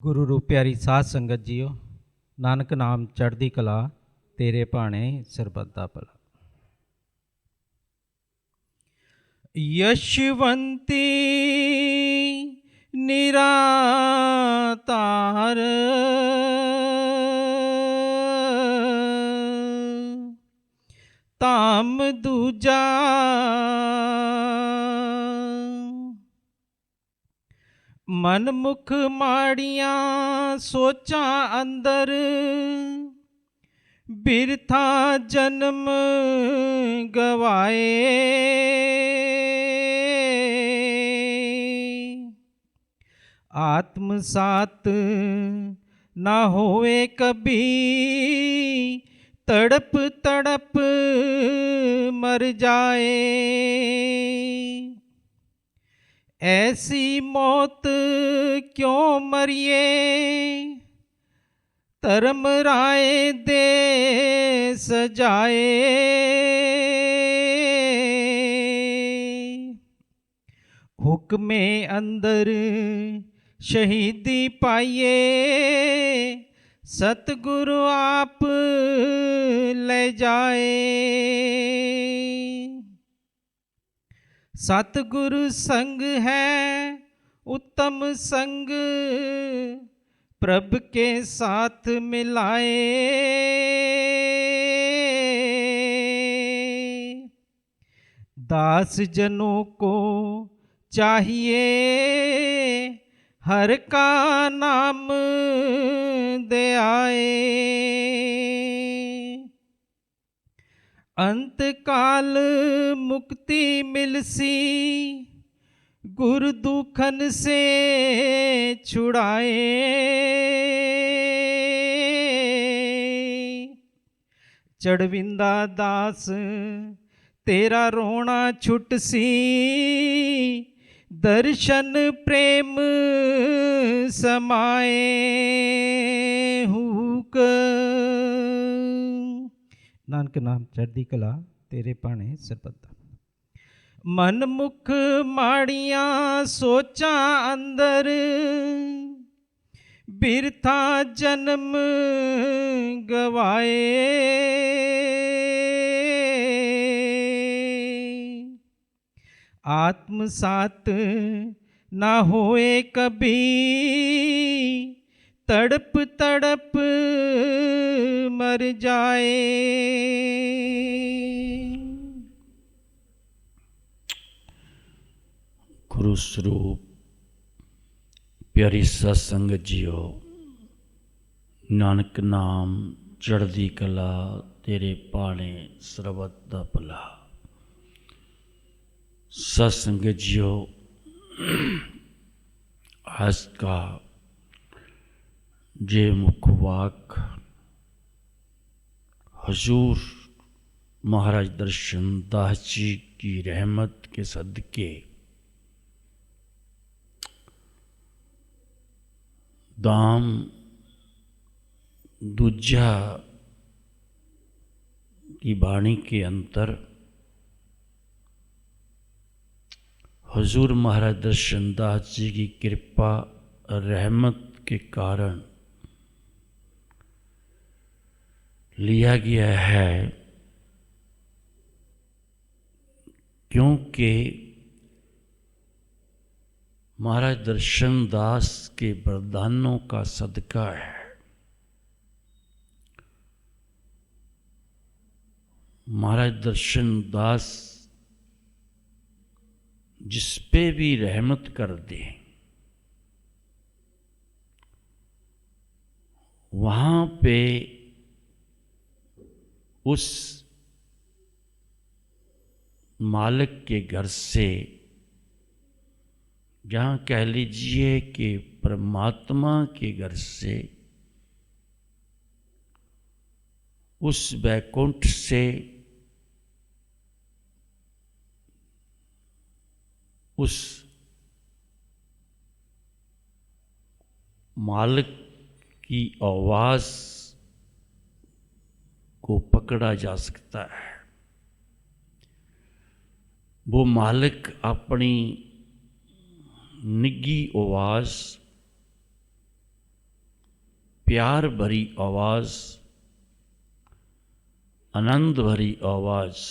गुरु रूप प्यारी साध संगत जीओ, नानक नाम चढ़दी कला, तेरे भाने सरबत दा भला। यशवंती निरातार, ताम दूजा मन मुख माड़ियां सोचा अंदर, बिरथा जन्म गवाए। आत्म सात ना होए कभी, तड़प तड़प मर जाए। ऐसी मौत क्यों मरिए, धर्म राय दे सजाए। हुक्मे अंदर शहीदी पाइए, सतगुरु आप ले जाए। सतगुरु संग है उत्तम संग, प्रभ के साथ मिलाए। दास जनों को चाहिए, हर का नाम दे आए। अंत काल मुक्ति मिलसी, गुरु दुखन से छुड़ाए। चढ़विंदा दास तेरा रोना छुटसी, दर्शन प्रेम समाए। हुक नानक नाम चढ़दी कला, तेरे भाने सरबत दा। मन मुख माड़ियां सोचा अंदर, बिरथा जन्म गवाए। आत्म सात ना होए कभी, तड़प तड़प मर जाए। गुरु स्वरूप प्यारी सत्संग जियो, नानक नाम चढ़दी कला, तेरे भाने सरबत दा भला। सत्संग जियो, आज का जे मुखवाक हुजूर महाराज दर्शन दास जी की रहमत के सदके दाम दूजा की वाणी के अंतर हुजूर महाराज दर्शन दास जी की कृपा रहमत के कारण लिया गया है, क्योंकि महाराज दर्शन दास के वरदानों का सदका है। महाराज दर्शन दास जिस पे भी रहमत कर दे, वहाँ पे उस मालिक के घर से, जहाँ कह लीजिए कि परमात्मा के घर से, उस वैकुंठ से, उस मालिक की आवाज़ को पकड़ा जा सकता है। वो मालिक अपनी निगी आवाज़ प्यार भरी आवाज़, आनंद भरी आवाज़,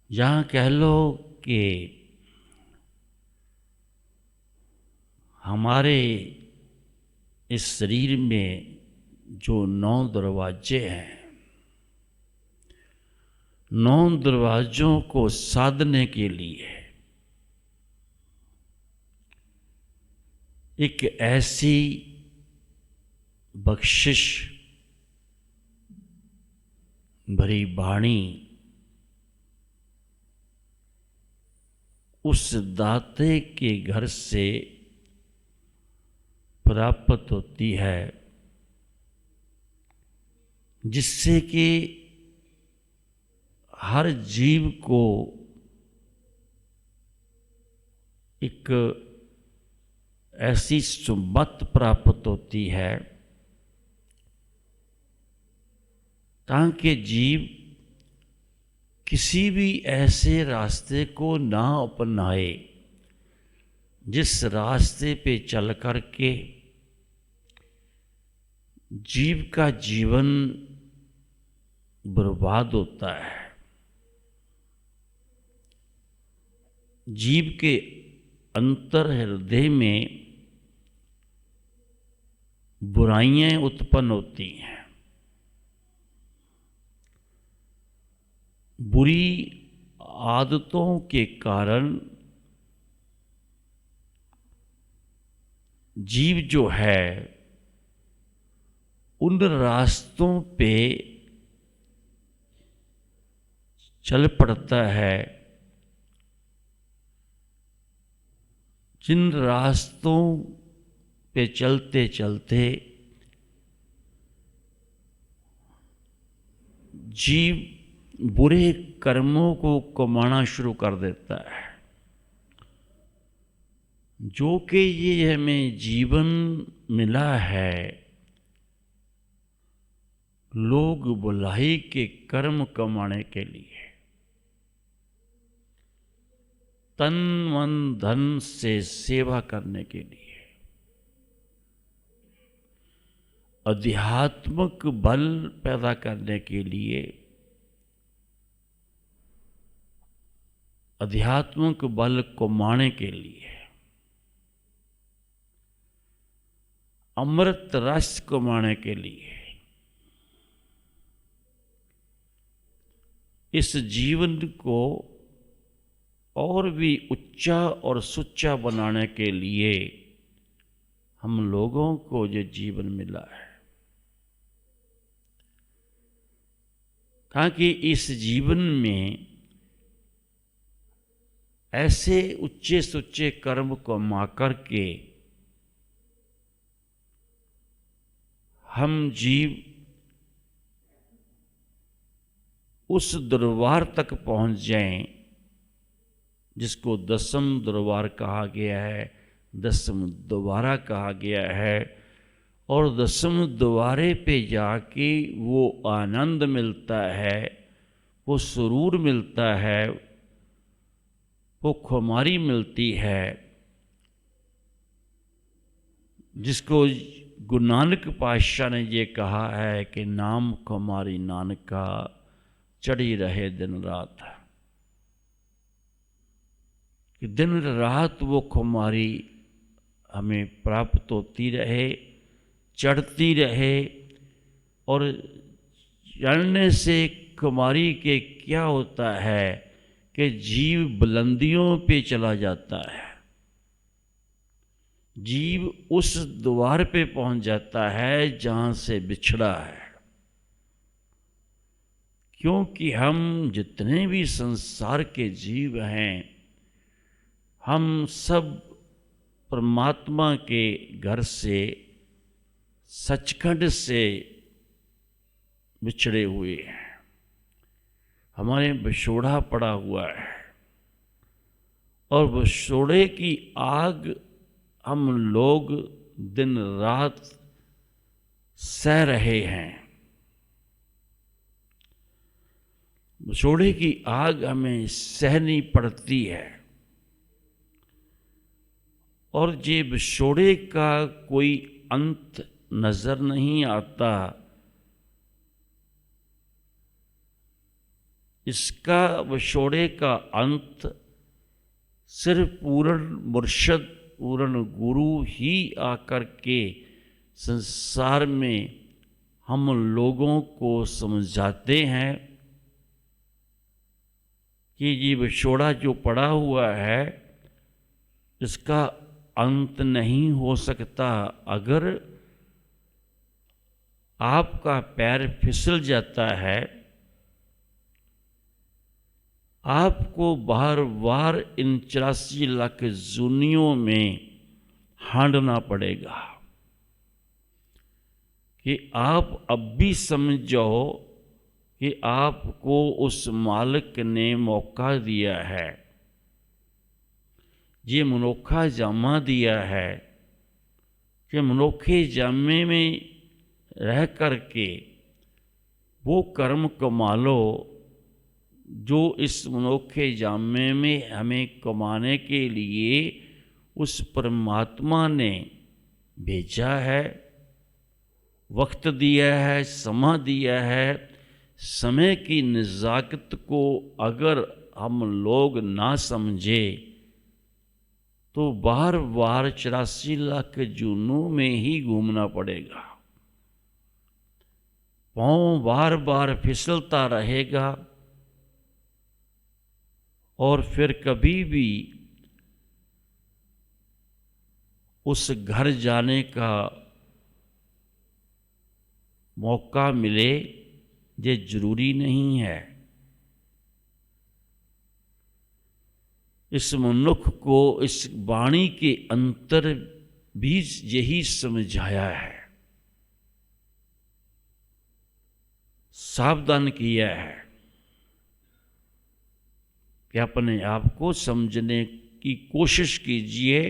यहाँ कह लो कि हमारे इस शरीर में जो 9 दरवाजे हैं, 9 दरवाजों को साधने के लिए एक ऐसी बख्शिश भरी वाणी उस दाते के घर से प्राप्त होती है, जिससे कि हर जीव को एक ऐसी सुमत प्राप्त होती है ताकि जीव किसी भी ऐसे रास्ते को ना अपनाए जिस रास्ते पे चल कर के जीव का जीवन बर्बाद होता है। जीव के अंतर हृदय में बुराइयां उत्पन्न होती हैं, बुरी आदतों के कारण जीव जो है उन रास्तों पे चल पड़ता है जिन रास्तों पे चलते चलते जीव बुरे कर्मों को कमाना शुरू कर देता है, जो कि ये हमें जीवन मिला है लोग भलाई के कर्म कमाने के लिए, तन मन धन से सेवा करने के लिए, आध्यात्मिक बल पैदा करने के लिए, आध्यात्मिक बल कमाने के लिए, अमृत रस कमाने के लिए, इस जीवन को और भी उच्चा और सुच्चा बनाने के लिए हम लोगों को जो जीवन मिला है, ताकि इस जीवन में ऐसे उच्चे सुच्चे कर्म कमा करके हम जीव उस दरबार तक पहुंच जाएं जिसको 10म दरबार कहा गया है, 10म द्वारा कहा गया है, और 10म द्वारे पे जाके वो आनंद मिलता है, वो सुरूर मिलता है, वो खुमारी मिलती है, जिसको गुरु नानक पातशाह ने ये कहा है कि नाम खुमारी नानका चढ़ी रहे दिन रात, कि दिन रात वो खुमारी हमें प्राप्त होती रहे, चढ़ती रहे। और चढ़ने से खुमारी के क्या होता है कि जीव बुलंदियों पे चला जाता है, जीव उस द्वार पे पहुंच जाता है जहां से बिछड़ा है। क्योंकि हम जितने भी संसार के जीव हैं, हम सब परमात्मा के घर से, सचखंड से बिछड़े हुए हैं, हमारे बिछोड़ा पड़ा हुआ है, और बिछोड़े की आग हम लोग दिन रात सह रहे हैं। बिछोड़े की आग हमें सहनी पड़ती है, और ये विछोड़े का कोई अंत नजर नहीं आता। इसका विछोड़े का अंत सिर्फ पूर्ण मुर्शद, पूर्ण गुरु ही आकर के संसार में हम लोगों को समझाते हैं कि ये विछोड़ा जो पड़ा हुआ है इसका अंत नहीं हो सकता। अगर आपका पैर फिसल जाता है, आपको बार बार इन 84 लाख जूनियों में हांडना पड़ेगा कि आप अब भी समझ जाओ कि आपको उस मालिक ने मौका दिया है, ये मनोखा जामा दिया है कि मनोखे जामे में रह करके वो कर्म कमा लो जो इस मनोखे जामे में हमें कमाने के लिए उस परमात्मा ने भेजा है, वक्त दिया है, समा दिया है। समय की नज़ाकत को अगर हम लोग ना समझे तो बार बार 84 लाख जूनों में ही घूमना पड़ेगा, पाँव बार बार फिसलता रहेगा और फिर कभी भी उस घर जाने का मौका मिले ये जरूरी नहीं है। इस मनुष्य को इस वाणी के अंतर भी यही समझाया है, सावधान किया है कि अपने आप को समझने की कोशिश कीजिए,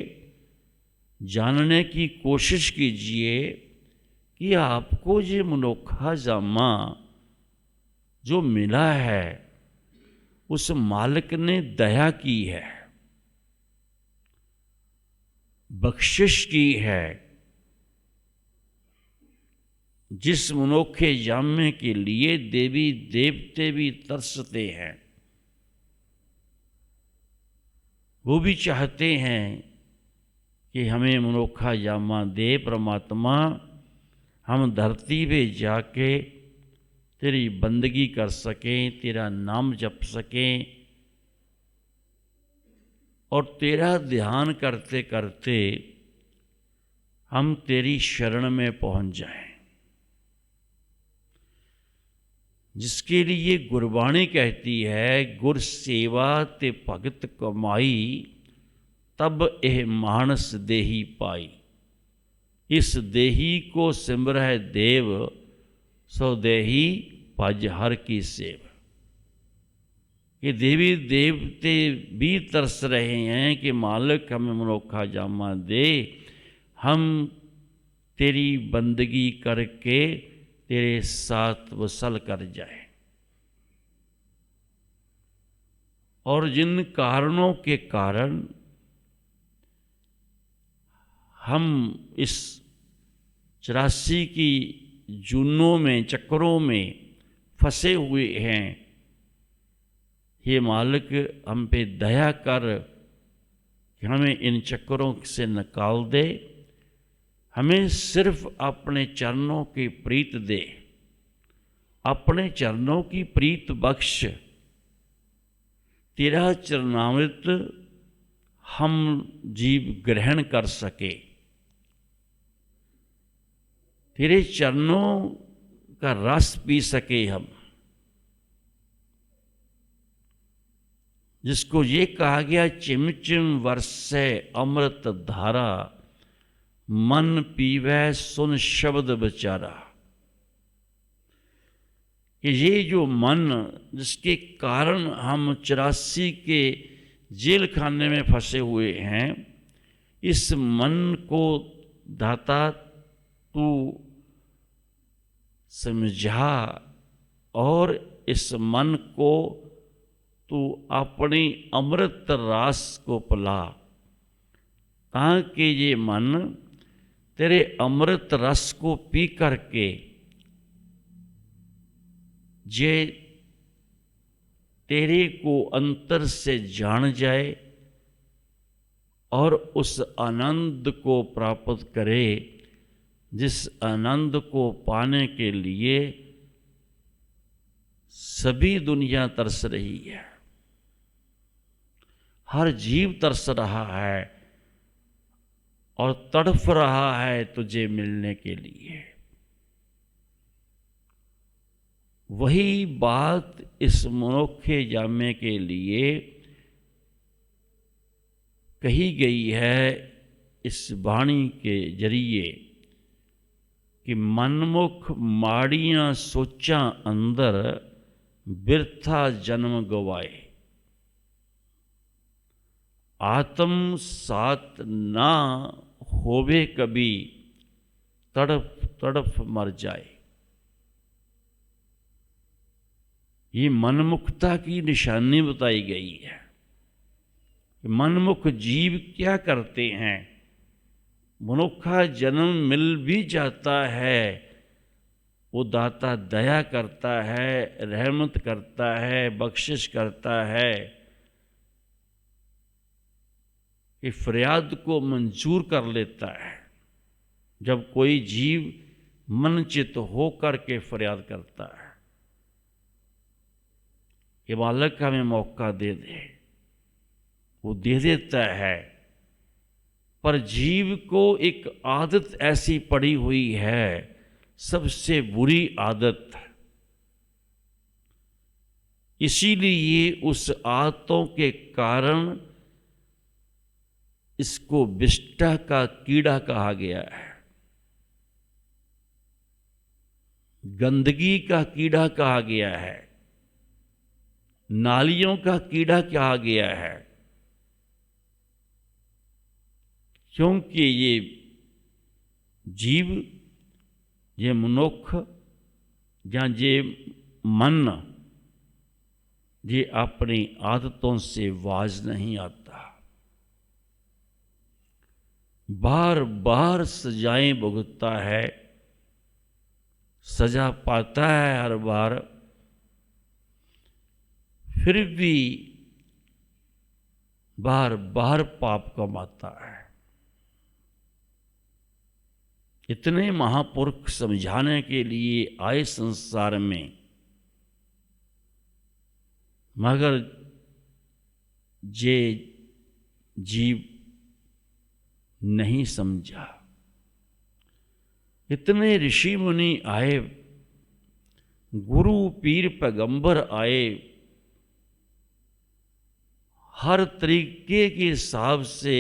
जानने की कोशिश कीजिए कि आपको ये मनोखा जामा जो मिला है उस मालिक ने दया की है, बख्शिश की है। जिस मनोखे जामे के लिए देवी देवते भी तरसते हैं, वो भी चाहते हैं कि हमें मनोखा जामा दे परमात्मा, हम धरती पे जाके तेरी बंदगी कर सकें, तेरा नाम जप सकें और तेरा ध्यान करते करते हम तेरी शरण में पहुंच जाएं। जिसके लिए गुरबाणी कहती है, गुर सेवा ते भगत कमाई, तब एह मानस देही पाई। इस देही को सिमरह देव, सो देही भज हर की सेव। कि देवी देवते भी तरस रहे हैं कि मालिक हमें मनोखा जामा दे, हम तेरी बंदगी करके तेरे साथ वसल कर जाए। और जिन कारणों के कारण हम इस 84 की जूनों में, चक्रों में फंसे हुए हैं, हे मालिक हम पे दया कर कि हमें इन चक्रों से निकाल दे, हमें सिर्फ अपने चरणों की प्रीत दे, अपने चरणों की प्रीत बख्श। तेरा चरणामृत हम जीव ग्रहण कर सके, तेरे चरणों का रस पी सके हम। जिसको ये कहा गया, चिम चिम वर्षे अमृत धारा, मन पीवै सुन शब्द विचारा। कि ये जो मन, जिसके कारण हम 84 के जेल खाने में फंसे हुए हैं, इस मन को दाता तू समझा और इस मन को तू अपनी अमृत रास को पिला, ताकि ये मन तेरे अमृत रस को पी करके जे तेरे को अंतर से जान जाए और उस आनंद को प्राप्त करे जिस आनंद को पाने के लिए सभी दुनिया तरस रही है, हर जीव तरस रहा है और तड़फ रहा है तुझे मिलने के लिए। वही बात इस मनुष्य जामे के लिए कही गई है इस वाणी के जरिए कि मनमुख माड़ियां सोचा अंदर बिरथा जन्म गवाए, आत्म सात ना होवे कभी तड़प तड़प मर जाए। ये मनमुखता की निशानी बताई गई है। मनमुख जीव क्या करते हैं? मनुष्य जन्म मिल भी जाता है, वो दाता दया करता है, रहमत करता है, बख्शिश करता है कि फरियाद को मंजूर कर लेता है। जब कोई जीव मनचित होकर के फरियाद करता है कि मालिक हमें मौका दे दे, वो दे देता है। पर जीव को एक आदत ऐसी पड़ी हुई है, सबसे बुरी आदत, इसीलिए उस आदतों के कारण इसको विष्ठा का कीड़ा कहा गया है, गंदगी का कीड़ा कहा गया है, नालियों का कीड़ा कहा गया है। क्योंकि ये जीव, ये मनुष्य या ये मन, ये अपनी आदतों से बाज नहीं आता, बार बार सजाएं भुगतता है, सजा पाता है हर बार, फिर भी बार बार पाप कमाता है। इतने महापुरुष समझाने के लिए आए संसार में, मगर जे जीव नहीं समझा। इतने ऋषि मुनि आए, गुरु पीर पैगंबर आए, हर तरीके के हिसाब से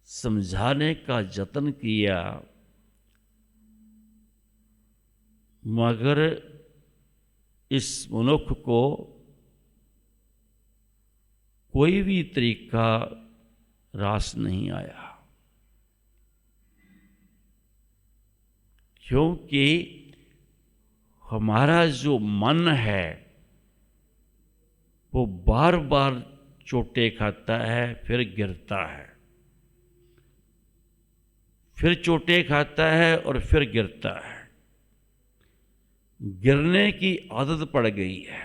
समझाने का जतन किया, मगर इस मनुष्य को कोई भी तरीका रास नहीं आया। क्योंकि हमारा जो मन है वो बार बार चोटें खाता है, फिर गिरता है, फिर चोटें खाता है और फिर गिरता है। गिरने की आदत पड़ गई है।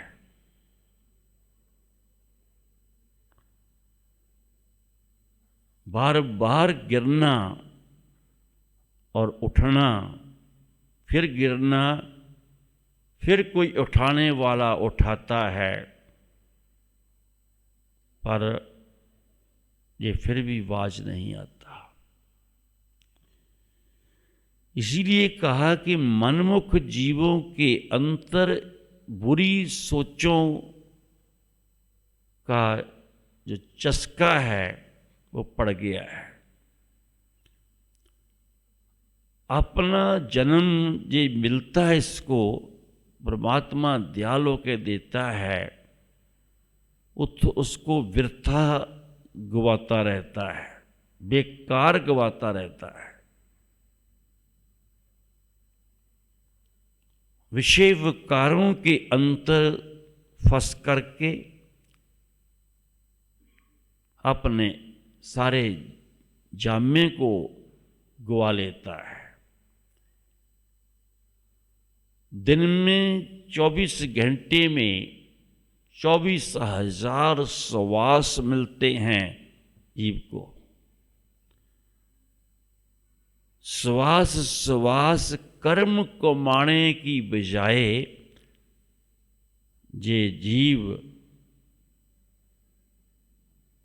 बार बार गिरना और उठना, फिर गिरना, फिर कोई उठाने वाला उठाता है, पर ये फिर भी बाज नहीं आता। इसीलिए कहा कि मनमुख जीवों के अंतर बुरी सोचों का जो चस्का है वो पड़ गया है। अपना जन्म ये मिलता है, इसको परमात्मा दयालु के देता है, उसको वृथा गवाता रहता है, बेकार गवाता रहता है। विषय विकारों के अंतर फंस करके अपने सारे जामे को गवा लेता है। दिन में 24 घंटे में 24,000 श्वास मिलते हैं जीव को। श्वास श्वास कर्म कमाने की बजाय जे जीव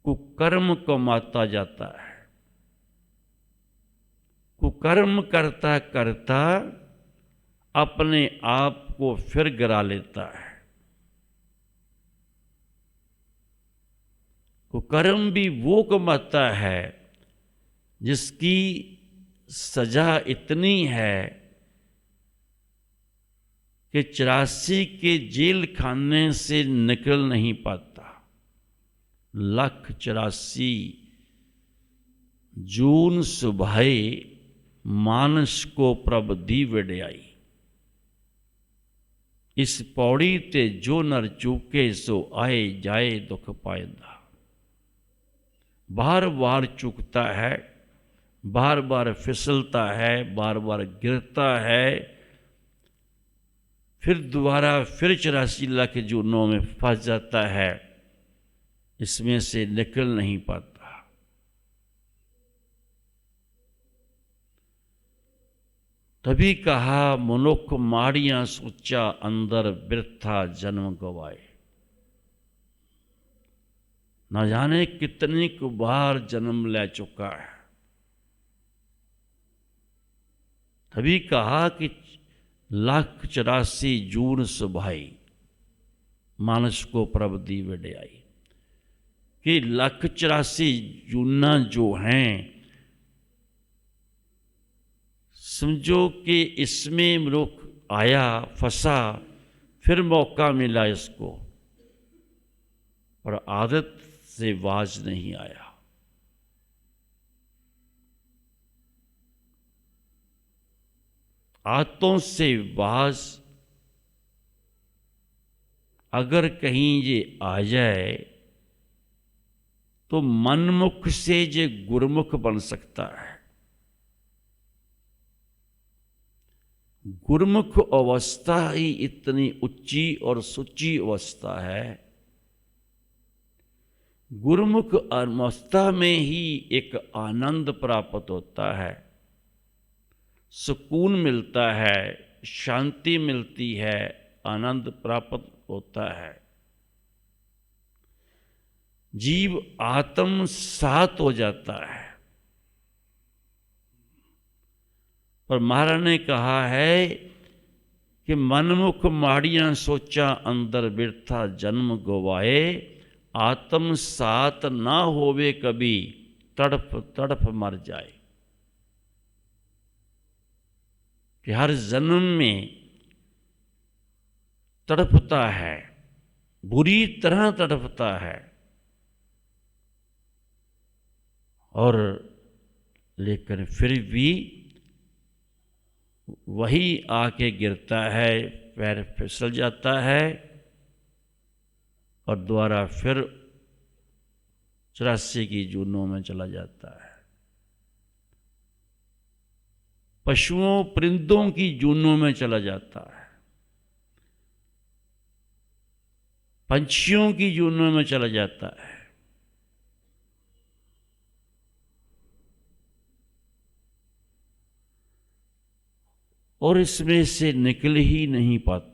कुकर्म कमाता जाता है। कुकर्म करता करता अपने आप को फिर गिरा लेता है। कुकर्म भी वो कमाता है जिसकी सजा इतनी है कि 84 के जेल खाने से निकल नहीं पाता। 1,84,000 जून सुभाए मानस को प्रभ दी वड्याई। इस पौड़ी ते जो नर चूके सो आए जाए दुख पाएंदा। बार बार चूकता है, बार बार फिसलता है, बार बार गिरता है, फिर दोबारा फिर 84 लाख जूनों में फंस जाता है, इसमें से निकल नहीं पाता। तभी कहा मनुख माड़ियां सोचा अंदर बिरथा जन्म गवाए। न जाने कितनी को बार जन्म ले चुका है। तभी कहा कि 1,84,000 जून सुभाई मानस को प्रभ दी वड्याई, कि 1,84,000 जूना जो हैं, समझो कि इसमें मनुख आया, फंसा, फिर मौका मिला इसको, और आदत से बाज नहीं आया। आदतों से बाज अगर कहीं ये आ जाए तो मनमुख से ये गुरमुख बन सकता है। गुरमुख अवस्था ही इतनी उच्ची और सुची अवस्था है। गुरमुख अवस्था में ही एक आनंद प्राप्त होता है, सुकून मिलता है, शांति मिलती है, आनंद प्राप्त होता है। जीव आत्म सात हो जाता है। पर महाराज ने कहा है कि मनमुख माड़ियां सोचा अंदर बिरथा जन्म गवाए। आत्म सात ना होवे कभी, तड़प तड़प मर जाए। कि हर जन्म में तड़पता है, बुरी तरह तड़पता है, और लेकिन फिर भी वही आके गिरता है, पैर फिसल जाता है, और दोबारा फिर 84 की जूनों में चला जाता है। पशुओं परिंदों की जूनों में चला जाता है, पंछियों की जूनों में चला जाता है। और इसमें से निकल ही नहीं पाता।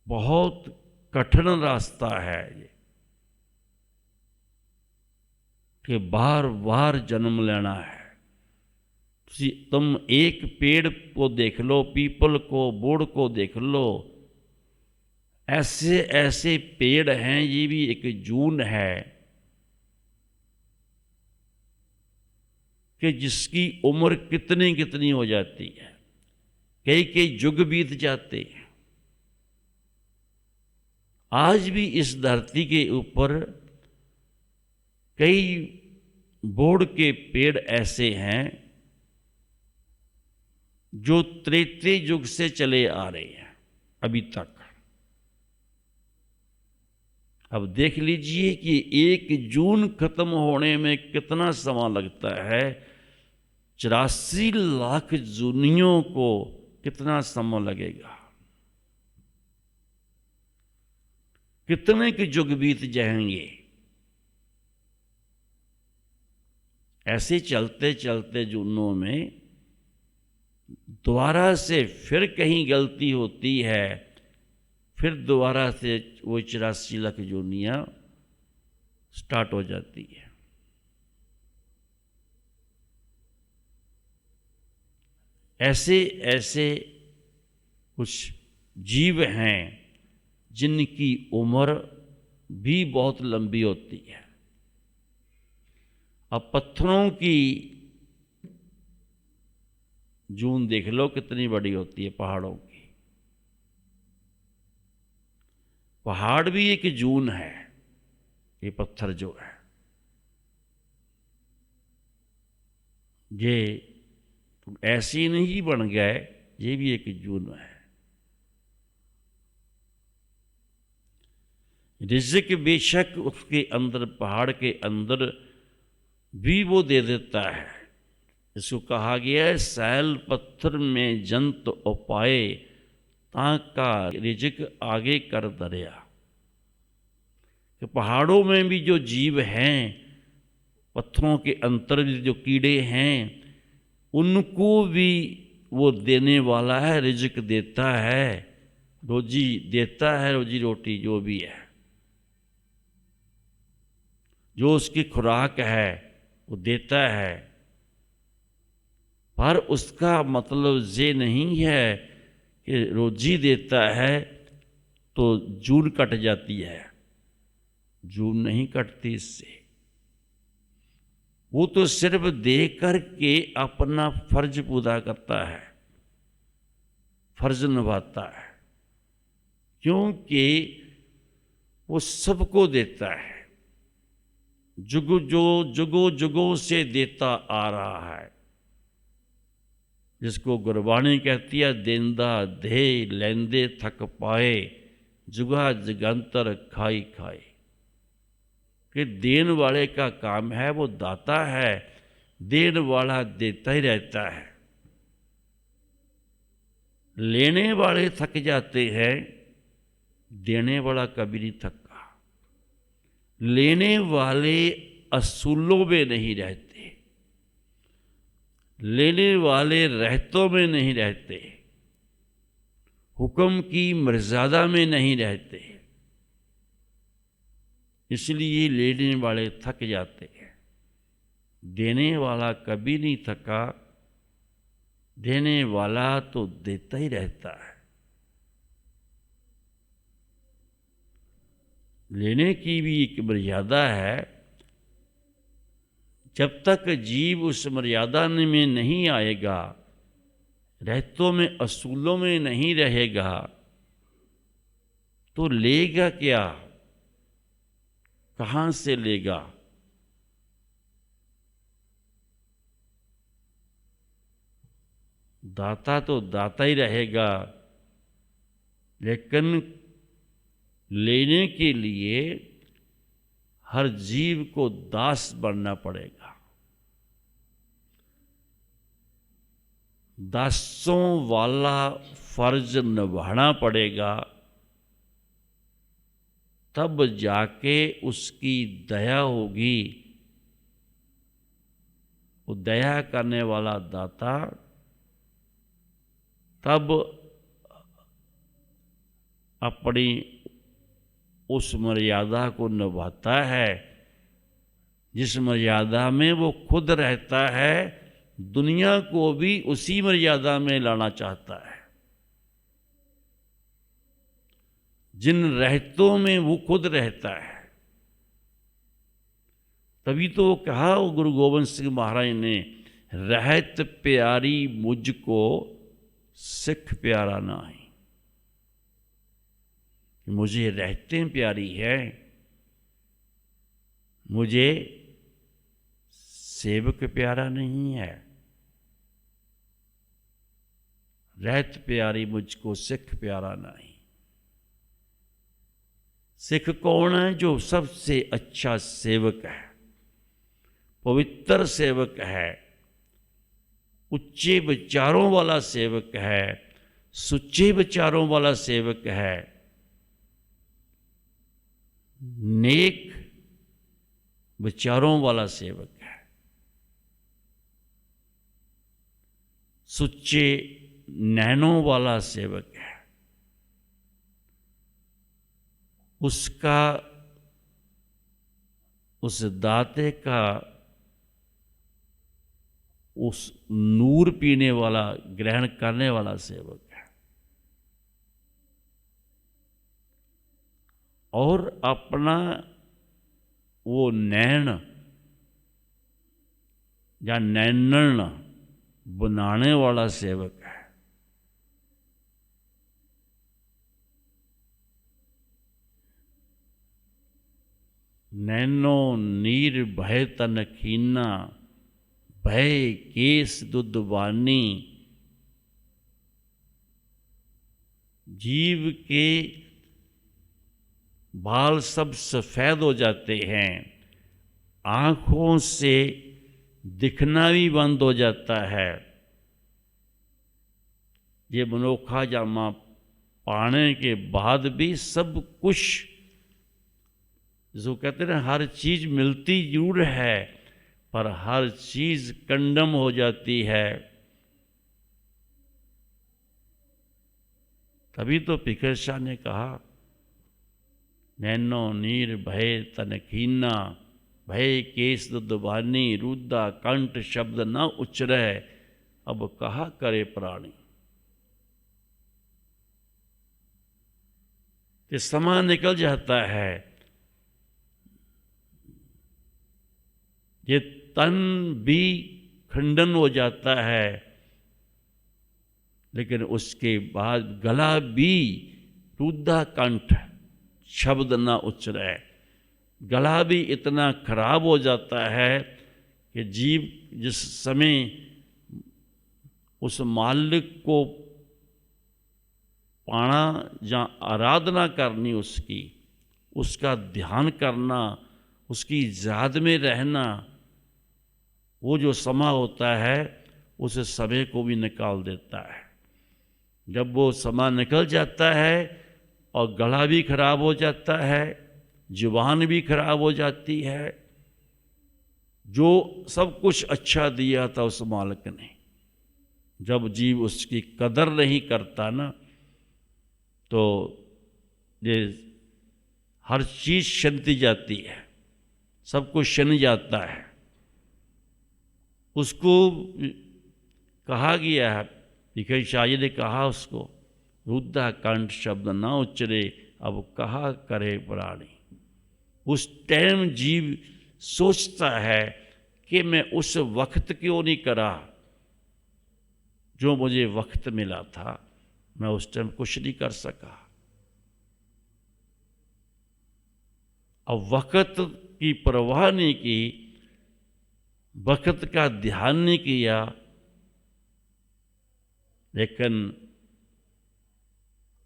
बहुत कठिन रास्ता है ये, कि बार बार जन्म लेना है। तुम एक पेड़ को देख लो, पीपल को, बोड़ को देख लो, ऐसे ऐसे पेड़ हैं, ये भी एक जून है कि जिसकी उम्र कितनी कितनी हो जाती है, कई कई युग बीत जाते हैं। आज भी इस धरती के ऊपर कई बोड़ के पेड़ ऐसे हैं जो त्रेते युग से चले आ रहे हैं अभी तक। अब देख लीजिए कि 1 जून खत्म होने में कितना समय लगता है, 84 लाख जूनियों को कितना समय लगेगा, कितने के युग बीत जाएंगे। ऐसे चलते चलते जूनों में दोबारा से फिर कहीं गलती होती है, फिर दोबारा से वो 84 लाख जूनियां स्टार्ट हो जाती है। ऐसे ऐसे कुछ जीव हैं जिनकी उम्र भी बहुत लंबी होती है। अब पत्थरों की जून देख लो कितनी बड़ी होती है पहाड़ों की। पहाड़ भी एक जून है, ये पत्थर जो है, ये ऐसे ही नहीं बन गए, ये भी एक जून है। रिज़्क बेशक उसके अंदर, पहाड़ के अंदर भी वो दे देता है। इसको कहा गया है, सैल पत्थर में जंत उपाए, ताका रिज़्क आगे कर दरिया। कि पहाड़ों में भी जो जीव हैं, पत्थरों के अंतर जो कीड़े हैं, उनको भी वो देने वाला है, रिज़्क देता है, रोजी देता है, रोजी रोटी जो भी है, जो उसकी खुराक है वो देता है। पर उसका मतलब ये नहीं है कि रोजी देता है तो जून कट जाती है, जून नहीं कटती इससे। वो तो सिर्फ दे करके अपना फर्ज पूरा करता है, फर्ज निभाता है, क्योंकि वो सबको देता है, जुगो जुगो से देता आ रहा है। जिसको गुरबाणी कहती है, देंदा दे लेंदे थक पाए, जुगा जगंतर खाई खाई। कि देन वाले का काम है, वो दाता है, देन वाला देता ही रहता है। लेने वाले थक जाते हैं, देने वाला कभी नहीं थका। लेने वाले असूलों में नहीं रहते, लेने वाले रहतों में नहीं रहते, हुक्म की मर्यादा में नहीं रहते, इसलिए लेने वाले थक जाते हैं। देने वाला कभी नहीं थका, देने वाला तो देता ही रहता है। लेने की भी एक मर्यादा है। जब तक जीव उस मर्यादा में नहीं आएगा, रहतों में असूलों में नहीं रहेगा, तो लेगा क्या, कहां से लेगा। दाता तो दाता ही रहेगा, लेकिन लेने के लिए हर जीव को दास बनना पड़ेगा। दासों वाला फर्ज निभाना पड़ेगा, तब जाके उसकी दया होगी। वो दया करने वाला दाता तब अपनी उस मर्यादा को निभाता है जिस मर्यादा में वो खुद रहता है। दुनिया को भी उसी मर्यादा में लाना चाहता है, जिन रहतों में वो खुद रहता है। तभी तो कहा गुरु गोविंद सिंह महाराज ने, रहत प्यारी मुझको सिख प्यारा नहीं। मुझे रहते प्यारी है, मुझे सेवक प्यारा नहीं है। रहत प्यारी मुझको सिख प्यारा नहीं। सिख कौन है? जो सबसे अच्छा सेवक है, पवित्र सेवक है, उच्चे विचारों वाला सेवक है, सुच्चे विचारों वाला सेवक है, नेक विचारों वाला सेवक है, सुच्चे नैनों वाला सेवक है। उसका, उस दाते का, उस नूर पीने वाला, ग्रहण करने वाला सेवक है। और अपना वो नैन या नैनन बनाने वाला सेवक है। नैनो नीर भय तन खीना, भय केस दुदवानी। जीव के बाल सब सफ़ेद हो जाते हैं, आँखों से दिखना भी बंद हो जाता है। ये मनोखा जामा पाने के बाद भी सब कुछ, जो कहते हैं हर चीज़ मिलती जरूर है, पर हर चीज़ कंडम हो जाती है। तभी तो फ़िकर शाह ने कहा, नैनो नीर भय तन खीना, भय केस दुदवानी, रुद्धा कंठ शब्द न उच्चरे, अब कहा करे प्राणी। ये समा निकल जाता है, ये तन भी खंडन हो जाता है, लेकिन उसके बाद गला भी रुद्धा कंठ शब्द न उच्चरे। गला भी इतना खराब हो जाता है कि जीव जिस समय उस मालिक को पाना या आराधना करनी, उसकी, उसका ध्यान करना, उसकी याद में रहना, वो जो समय होता है उस समय को भी निकाल देता है। जब वो समय निकल जाता है और गला भी खराब हो जाता है, जुबान भी खराब हो जाती है, जो सब कुछ अच्छा दिया था उस मालिक ने, जब जीव उसकी कदर नहीं करता ना, तो ये हर चीज़ छनती जाती है, सब कुछ छन जाता है। उसको कहा गया है, फ़िकर शाह ने कहा उसको, रुद्धा कंठ शब्द न उच्चरे, अब कहा करे प्राणी। उस टाइम जीव सोचता है कि मैं उस वक्त क्यों नहीं करा जो मुझे वक्त मिला था, मैं उस टाइम कुछ नहीं कर सका। अब वक्त की परवाह नहीं की, वक्त का ध्यान नहीं किया, लेकिन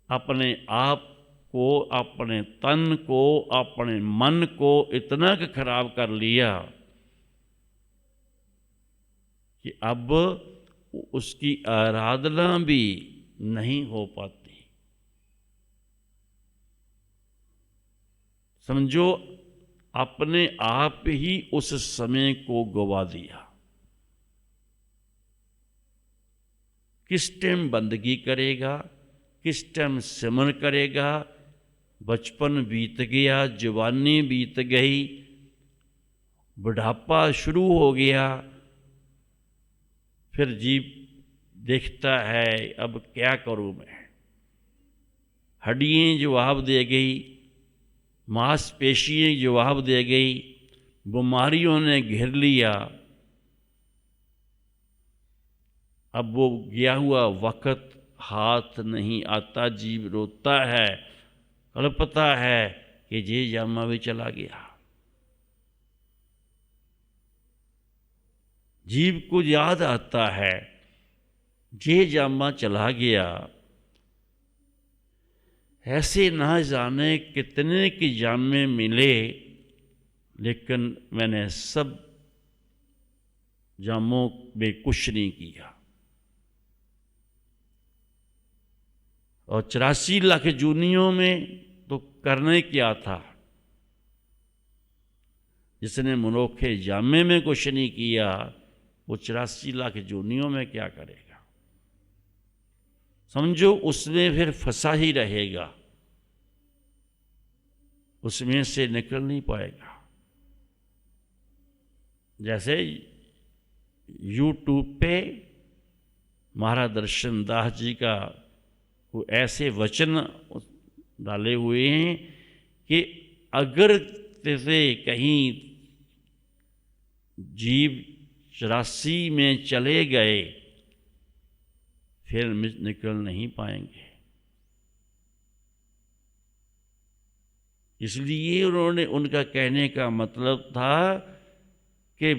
अपने आप को, अपने तन को, अपने मन को इतना खराब कर लिया कि अब उसकी आराधना भी नहीं हो पाती। समझो अपने आप ही उस समय को गवा दिया। किस टाइम बंदगी करेगा, किस टाइम सिमरन करेगा। बचपन बीत गया, जवानी बीत गई, बुढ़ापा शुरू हो गया, फिर जीव देखता है अब क्या करूं मैं। हड्डियाँ जवाब दे गई, मांसपेशियाँ जवाब दे गई, बीमारियों ने घेर लिया। अब वो गया हुआ वक्त हाथ नहीं आता, जीव रोता है, कल्पता है कि ये जामा भी चला गया। जीव को याद आता है ये जामा चला गया, ऐसे ना जाने कितने के जामे मिले, लेकिन मैंने सब जामों में कुछ नहीं किया। और 84 लाख जूनियों में तो करने क्या था। जिसने मनोखे जामे में कुछ नहीं किया, वो 84 लाख जूनियों में क्या करेगा। समझो उसमें फिर फंसा ही रहेगा, उसमें से निकल नहीं पाएगा। जैसे यूट्यूब पे महाराज दर्शन दास जी का वो ऐसे वचन डाले हुए हैं कि अगर जैसे कहीं जीव 84 में चले गए, फिर निकल नहीं पाएंगे। इसलिए उन्होंने, उनका कहने का मतलब था कि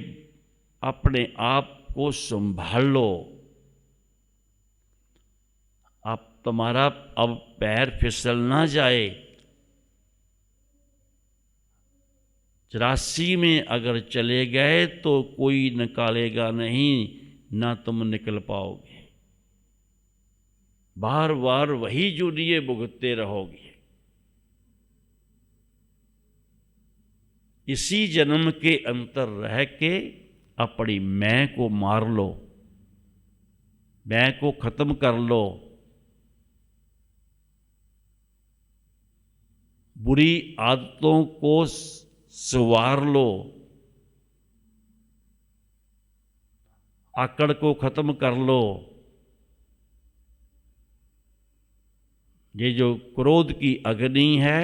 अपने आप को संभाल लो। आप तुम्हारा अब पैर फिसल ना जाए। 84 में अगर चले गए तो कोई निकालेगा नहीं, ना तुम निकल पाओगे। बार बार वही जुड़िए भुगतते रहोगे। इसी जन्म के अंतर रह के अपनी मैं को मार लो, मैं को खत्म कर लो, बुरी आदतों को संवार लो, आकड़ को खत्म कर लो। ये जो क्रोध की अग्नि है,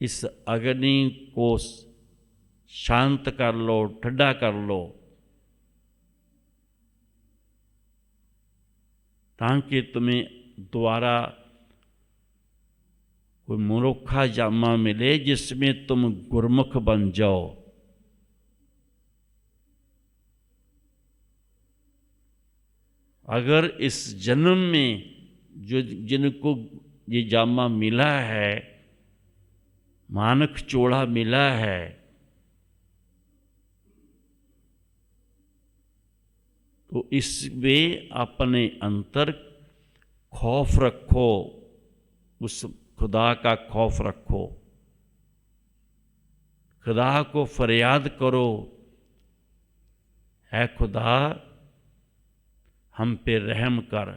इस अग्नि को शांत कर लो, ठंडा कर लो, ताकि तुम्हें दोबारा कोई मुरुखा जामा मिले जिसमें तुम गुरमुख बन जाओ। अगर इस जन्म में जो जिनको ये जामा मिला है, मानक चोड़ा मिला है, तो इसमें अपने अंतर खौफ रखो, उस खुदा का खौफ रखो, खुदा को फरियाद करो, है खुदा हम पे रहम कर,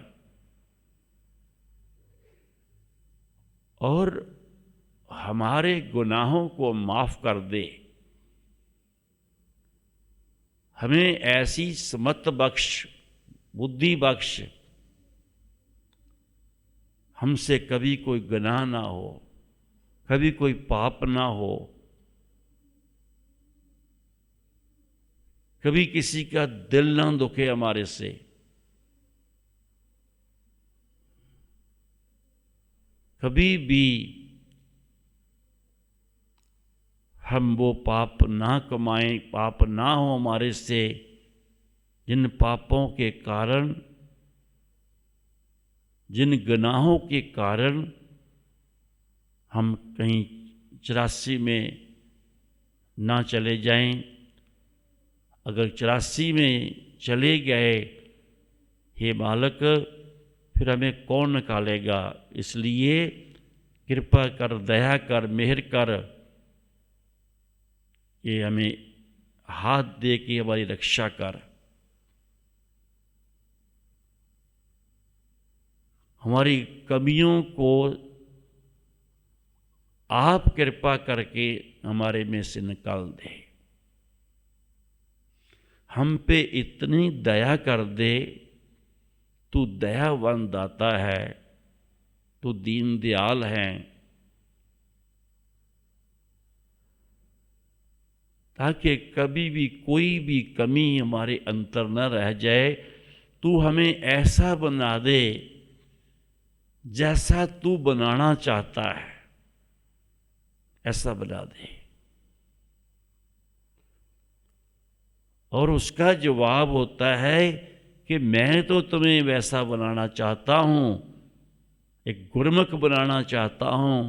और हमारे गुनाहों को माफ कर दे। हमें ऐसी समत बख्श, बुद्धि बख्श, हमसे कभी कोई गुनाह ना हो, कभी कोई पाप ना हो, कभी किसी का दिल ना दुखे हमारे से। कभी भी हम वो पाप ना कमाएं, पाप ना हो हमारे से, जिन पापों के कारण, जिन गुनाहों के कारण हम कहीं 84 में ना चले जाएं। अगर 84 में चले गए, हे बालक, फिर हमें कौन निकालेगा। इसलिए कृपा कर, दया कर, मेहर कर, ये हमें हाथ दे के हमारी रक्षा कर। हमारी कमियों को आप कृपा करके हमारे में से निकाल दे। हम पे इतनी दया कर दे। तू दयावान दाता है, तू दीन दयाल है, ताकि कभी भी कोई भी कमी हमारे अंतर न रह जाए। तू हमें ऐसा बना दे जैसा तू बनाना चाहता है, ऐसा बना दे। और उसका जवाब होता है कि मैं तो तुम्हें वैसा बनाना चाहता हूं, एक गुरमुख बनाना चाहता हूँ,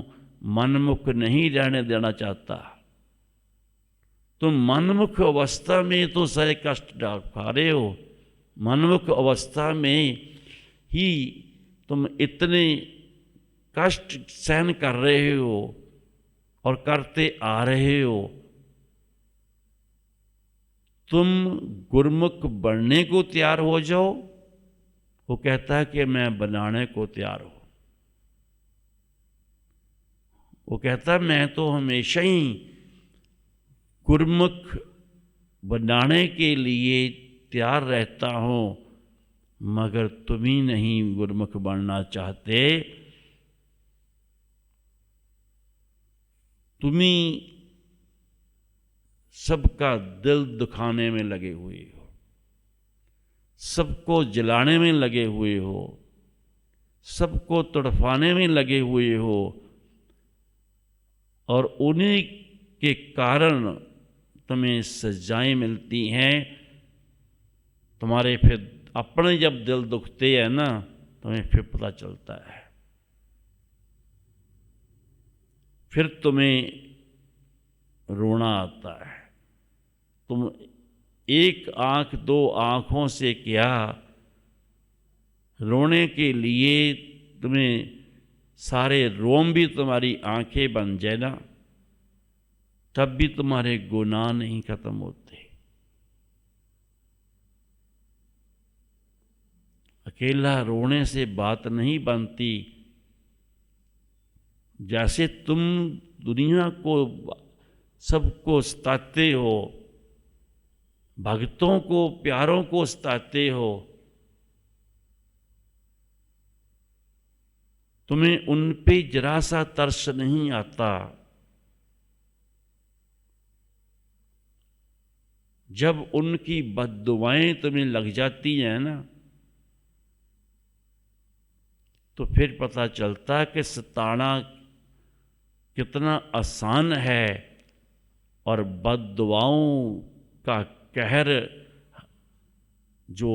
मनमुख नहीं रहने देना चाहता। तुम मनमुख अवस्था में तो सारे कष्ट खा रहे हो, मनमुख अवस्था में ही तुम इतने कष्ट सहन कर रहे हो और करते आ रहे हो। तुम गुरमुख बनने को तैयार हो जाओ, वो कहता है कि मैं बनाने को तैयार हूं। वो कहता है मैं तो हमेशा ही गुरमुख बनाने के लिए तैयार रहता हूं, मगर तुम ही नहीं गुरमुख बनना चाहते। तुम ही सबका दिल दुखाने में लगे हुए हो, सबको जलाने में लगे हुए हो, सबको तड़फाने में लगे हुए हो, और उन्हीं के कारण तुम्हें सजाएं मिलती हैं। तुम्हारे फिर अपने जब दिल दुखते हैं ना, तुम्हें फिर पता चलता है, फिर तुम्हें रोना आता है। तुम एक आंख दो आंखों से क्या, रोने के लिए तुम्हें सारे रोम भी तुम्हारी आंखें बन जाए ना, तब भी तुम्हारे गुनाह नहीं खत्म होते। अकेला रोने से बात नहीं बनती। जैसे तुम दुनिया को सबको सताते हो, भक्तों को प्यारों को सताते हो, तुम्हें उन पे जरा सा तरस नहीं आता। जब उनकी बद्दुआएं तुम्हें लग जाती हैं ना, तो फिर पता चलता कि सताना कितना आसान है, और बद्दुआओं का कहर जो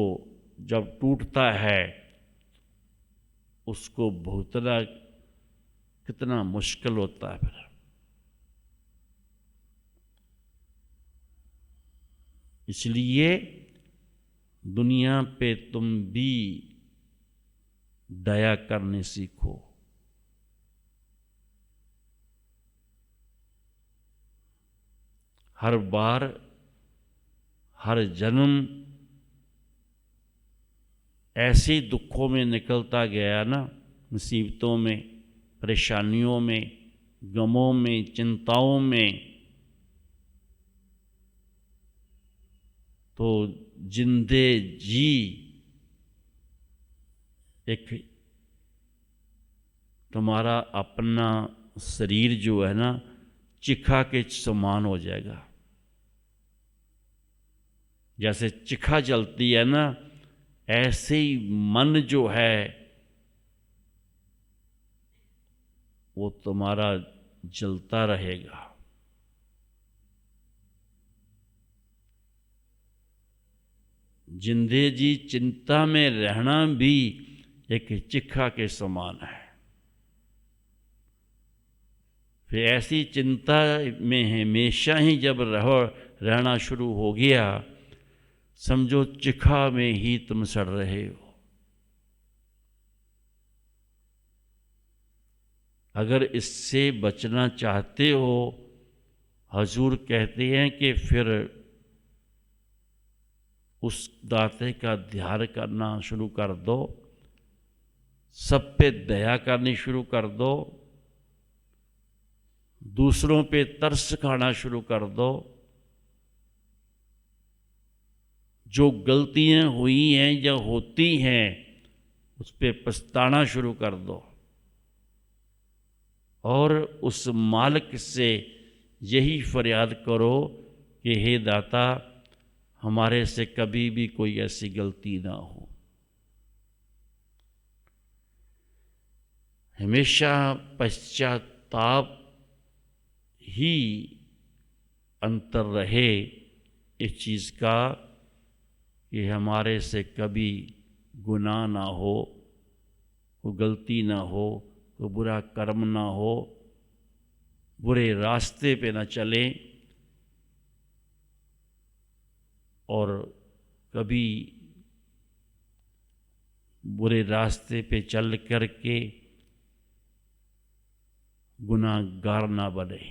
जब टूटता है उसको भुगतना कितना मुश्किल होता है। फिर इसलिए दुनिया पे तुम भी दया करने सीखो। हर बार, हर जन्म ऐसे दुखों में निकलता गया ना, मुसीबतों में, परेशानियों में, गमों में, चिंताओं में, तो जिंदे जी एक तुम्हारा अपना शरीर जो है ना, चिखा के समान हो जाएगा। जैसे चिखा जलती है ना, ऐसे ही मन जो है वो तुम्हारा जलता रहेगा। जिंदे जी चिंता में रहना भी एक चिखा के समान है। फिर ऐसी चिंता में हमेशा ही जब रहना शुरू हो गया, समझो चिखा में ही तुम सड़ रहे हो। अगर इससे बचना चाहते हो, हजूर कहते हैं कि फिर उस दाते का ध्यान करना शुरू कर दो, सब पे दया करनी शुरू कर दो, दूसरों पे तरस खाना शुरू कर दो, जो गलतियां हुई हैं या होती हैं उस पे पछताना शुरू कर दो, और उस मालिक से यही फरियाद करो कि हे दाता, हमारे से कभी भी कोई ऐसी गलती ना हो। हमेशा पश्चाताप ही अंतर रहे इस चीज़ का कि हमारे से कभी गुनाह ना हो, कोई गलती ना हो, कोई बुरा कर्म ना हो, बुरे रास्ते पे ना चलें और कभी बुरे रास्ते पे चल करके गुनाहगार ना बने।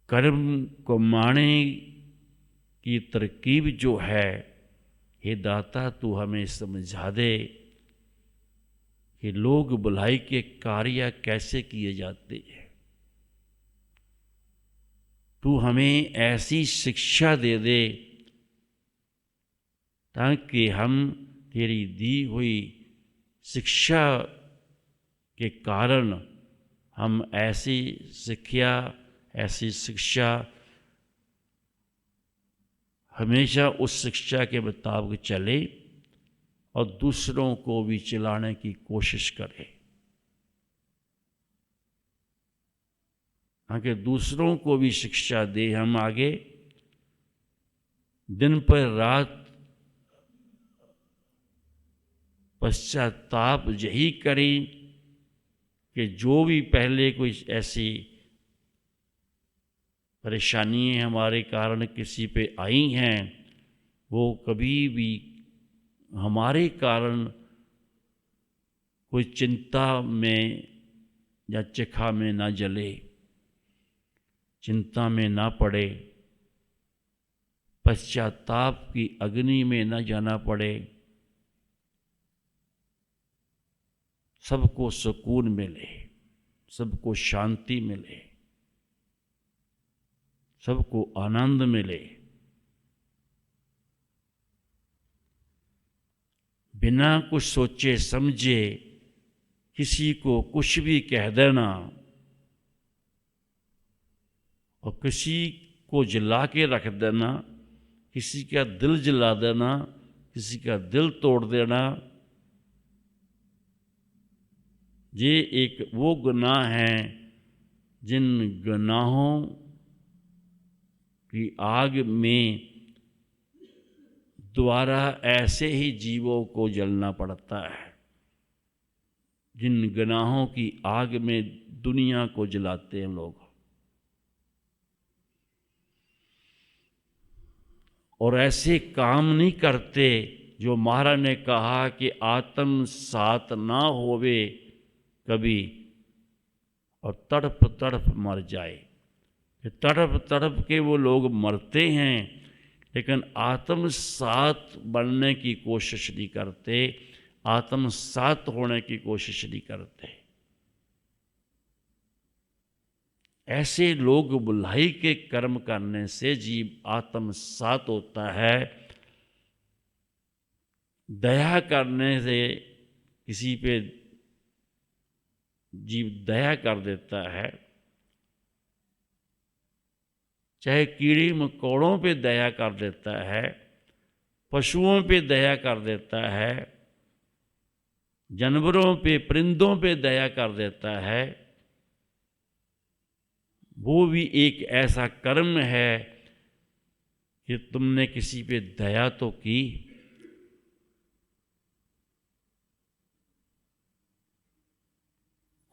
कर्म को माने की तरकीब जो है, हे दाता तू हमें समझा दे कि लोग भलाई के कार्य कैसे किए जाते हैं। तू हमें ऐसी शिक्षा दे दे ताकि हम तेरी दी हुई शिक्षा के कारण हम ऐसी शिक्षा हमेशा उस शिक्षा के मुताबिक चले और दूसरों को भी चलाने की कोशिश करें, ताकि दूसरों को भी शिक्षा दे। हम आगे दिन पर रात पश्चाताप यही करें कि जो भी पहले कोई ऐसी परेशानी हमारे कारण किसी पे आई हैं, वो कभी भी हमारे कारण कोई चिंता में या चिखा में ना जले, चिंता में ना पड़े, पश्चाताप की अग्नि में ना जाना पड़े। सबको सुकून मिले, सबको शांति मिले, सबको आनंद मिले। बिना कुछ सोचे समझे किसी को कुछ भी कह देना और किसी को जला के रख देना, किसी का दिल जला देना, किसी का दिल तोड़ देना, ये एक वो गुनाह हैं जिन गुनाहों की आग में द्वारा ऐसे ही जीवों को जलना पड़ता है, जिन गुनाहों की आग में दुनिया को जलाते हैं लोग। और ऐसे काम नहीं करते जो महाराज ने कहा कि आत्म सात ना होवे कभी और तड़प तड़प मर जाए। तड़प तड़प के वो लोग मरते हैं, लेकिन आत्मसात बनने की कोशिश नहीं करते, आत्मसात होने की कोशिश नहीं करते। ऐसे लोग भलाई के कर्म करने से जीव आत्मसात होता है। दया करने से किसी पे जीव दया कर देता है, चाहे कीड़े मकोड़ों पे दया कर देता है, पशुओं पे दया कर देता है, जानवरों पे परिंदों पे दया कर देता है। वो भी एक ऐसा कर्म है कि तुमने किसी पे दया तो की।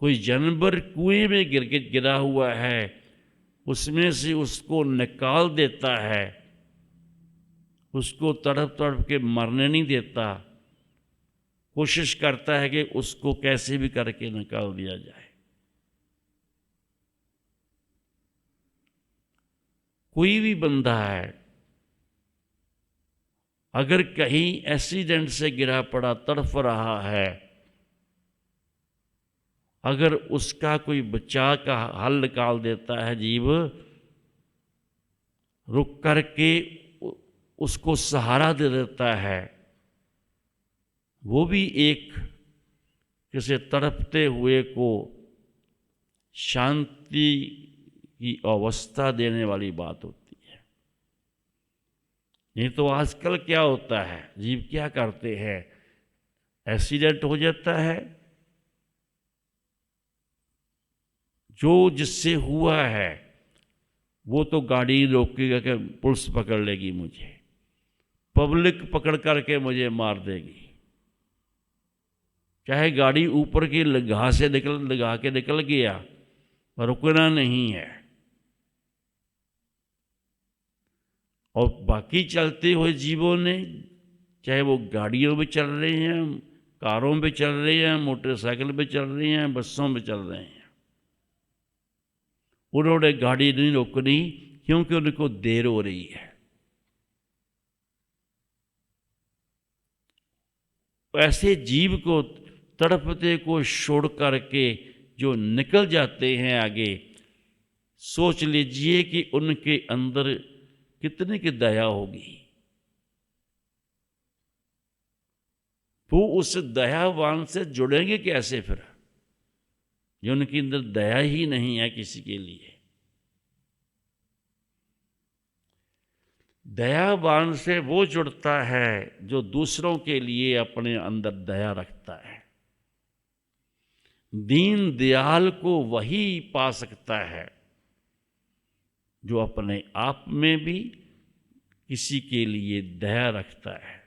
कोई जानवर कुएं में गिरा हुआ है, उसमें से उसको निकाल देता है, उसको तड़प तड़प के मरने नहीं देता, कोशिश करता है कि उसको कैसे भी करके निकाल दिया जाए। कोई भी बंदा है अगर कहीं एक्सीडेंट से गिरा पड़ा तड़फ रहा है, अगर उसका कोई बचाव का हल निकाल देता है जीव, रुक करके उसको सहारा दे देता है, वो भी एक किसी तड़पते हुए को शांति की अवस्था देने वाली बात होती है। नहीं तो आजकल क्या होता है, जीव क्या करते हैं, एक्सीडेंट हो जाता है, जो जिससे हुआ है वो तो गाड़ी रोकेगा कि पुलिस पकड़ लेगी मुझे, पब्लिक पकड़ करके मुझे मार देगी, चाहे गाड़ी ऊपर की लगा के निकल गया, रुकना नहीं है। और बाकी चलते हुए जीवों ने, चाहे वो गाड़ियों में चल रहे हैं, कारों में चल रहे हैं, मोटरसाइकिल पे चल रहे हैं, बसों में चल रहे हैं, उन्होंने गाड़ी नहीं रोकनी क्योंकि उनको देर हो रही है। ऐसे जीव को, तड़पते को छोड़ करके जो निकल जाते हैं आगे, सोच लीजिए कि उनके अंदर कितनी की दया होगी। वो उस दयावान से जुड़ेंगे कैसे फिर, जो उनके अंदर दया ही नहीं है किसी के लिए। दयावान से वो जुड़ता है जो दूसरों के लिए अपने अंदर दया रखता है। दीन दयाल को वही पा सकता है जो अपने आप में भी किसी के लिए दया रखता है।